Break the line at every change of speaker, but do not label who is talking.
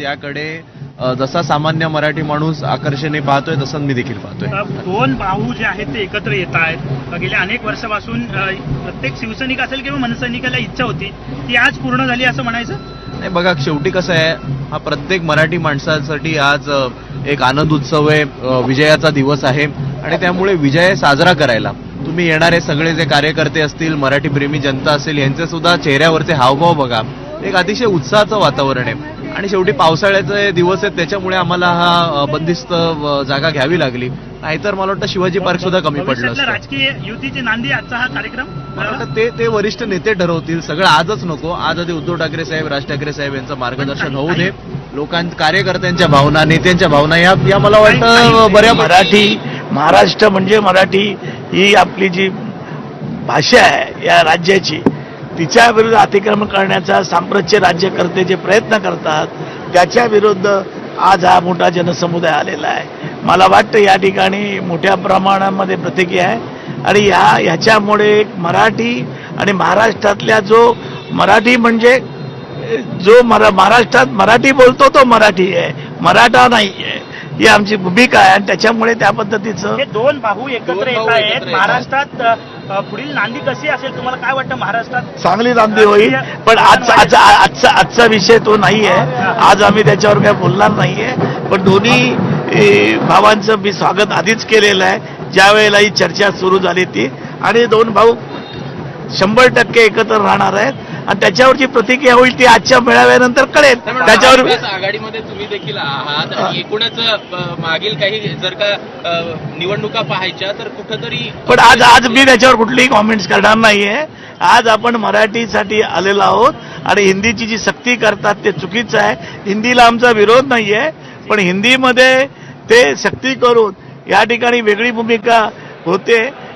आहेत याकडे जसा सामान्य मराठी माणूस आकर्षणे पाहतोय तसं मी देखील पाहतोय।
दोन भाऊ जे आहेत ते एकत्र येत आहेत। गेल्या अनेक वर्षापासून प्रत्येक शिवसैनिक असेल किंवा मनसैनिकाला इच्छा होती ती आज पूर्ण झाली असं म्हणायचं?
नाही बघा, शेवटी कसं आहे, हा प्रत्येक मराठी माणसासाठी आज एक आनंद उत्सव आहे, विजयाचा दिवस आहे आणि त्यामुळे विजय साजरा करायला तुम्ही येणारे सगळे जे कार्यकर्ते असतील, मराठी प्रेमी जनता असेल, यांचे सुद्धा चेहऱ्यावरचे हावभाव बघा, एक अतिशय उत्साहाचं वातावरण आहे। आणि शेवटी पावसाळ्याचे दिवस आहेत त्याच्यामुळे आम्हाला हा बंदिस्त जागा घ्यावी लागली, नाहीतर मला वाटतं शिवाजी पार्क सुद्धा कमी पडलं असतं।
राजकीय युतीची नांदी आजचा हा कार्यक्रम
मला वाटतं ते वरिष्ठ नेते ठरवतील, सगळं आजच नको, आज आधी उद्धव ठाकरे साहेब, राज ठाकरे साहेब यांचं मार्गदर्शन होऊ दे, कार्यकर्त्यांच्या भावना, नेत्यांच्या भावना या मला वाटतं बऱ्या
मराठी, महाराष्ट्र म्हणजे मराठी ही आपली जी भाषा आहे या राज्याची, तिच्या विरुद्ध अतिक्रमण करण्याचा साम्राज्य राज्यकर्ते जे प्रयत्न करतात त्याच्या विरुद्ध आज हा मोठा जनसमुदाय आलेला आहे। मला वाटतं या ठिकाणी मोठ्या प्रमाणामध्ये प्रतिक्रिया आहे आणि ह्याच्यामुळे मराठी आणि महाराष्ट्रातल्या जो मराठी म्हणजे जो महाराष्ट्रात मराठी बोलतो तो मराठी आहे, मराठा नाही आहे, ही आमची भूमिका आहे आणि त्याच्यामुळे त्या पद्धतीचं
हे दोन भाऊ एकत्र येत आहेत। महाराष्ट्रात पुढील नांदी कशी असेल तुम्हाला काय वाटतं? महाराष्ट्रात
चांगली नांदी होईल, पण आजचा विषय तो नाही आहे, आज आम्ही त्याच्यावर काय बोलणार नाहीये। पण दोन्ही भावांचं मी स्वागत आधीच केलेलं आहे ज्या वेळेला ही चर्चा सुरू झाली ती, आणि दोन भाऊ 100% एकत्र राहणार आहेत आणि त्याच्यावरची प्रतिक्रिया होईल ती आजच्या मेळाव्यानंतर कळेल। त्याच्यावर
आघाडीमध्ये तुम्ही देखील आहात आणि एकूणच मागील काही जर का निवडणुका पाहायच्या तर कुठंतरी,
पण आज मी त्याच्यावर कुठलीही कॉमेंट्स करणार नाहीये। आज आपण मराठीसाठी आलेलो आहोत आणि हिंदीची जी सक्ती करतात ते चुकीचं आहे। हिंदीला आमचा विरोध नाहीये, पण हिंदीमध्ये ते सक्ती करून या ठिकाणी वेगळी भूमिका होते